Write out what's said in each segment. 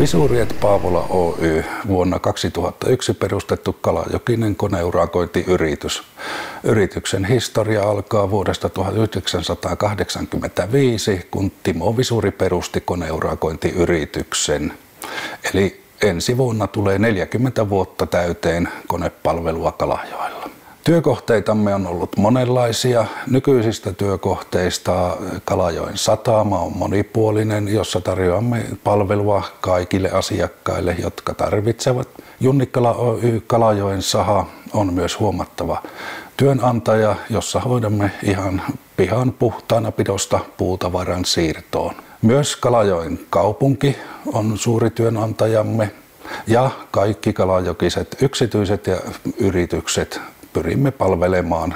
Visuri & Paavola Oy, vuonna 2001 perustettu kalajokinen koneurakointiyritys. Yrityksen historia alkaa vuodesta 1985, kun Timo Visuri perusti koneurakointiyrityksen. Eli ensi vuonna tulee 40 vuotta täyteen konepalvelua Kalajoella. Työkohteitamme on ollut monenlaisia. Nykyisistä työkohteista Kalajoen satama on monipuolinen, jossa tarjoamme palvelua kaikille asiakkaille, jotka tarvitsevat. Junnikkala Oy Kalajoen saha on myös huomattava työnantaja, jossa hoidamme ihan pihan puhtaana pidosta puutavaran siirtoon. Myös Kalajoen kaupunki on suuri työnantajamme ja kaikki kalajokiset yksityiset ja yritykset pyrimme palvelemaan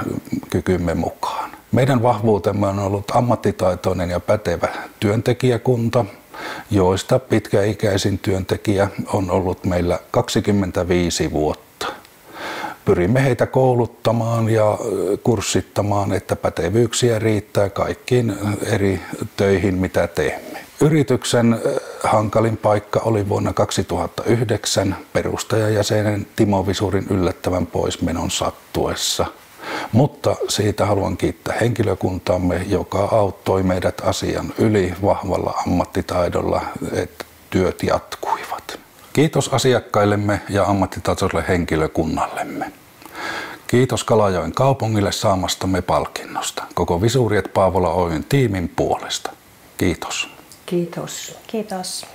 kykymme mukaan. Meidän vahvuutemme on ollut ammattitaitoinen ja pätevä työntekijäkunta, joista pitkäikäisin työntekijä on ollut meillä 25 vuotta. Pyrimme heitä kouluttamaan ja kurssittamaan, että pätevyyksiä riittää kaikkiin eri töihin, mitä teemme. Yrityksen hankalin paikka oli vuonna 2009 perustajajäsenen Timo Visurin yllättävän poismenon sattuessa. Mutta siitä haluan kiittää henkilökuntaamme, joka auttoi meidät asian yli vahvalla ammattitaidolla, että työt jatkuivat. Kiitos asiakkaillemme ja ammattitaitoiselle henkilökunnallemme. Kiitos Kalajoen kaupungille saamastamme palkinnosta koko Visuri & Paavola Oyn tiimin puolesta. Kiitos. Kiitos. Kiitos.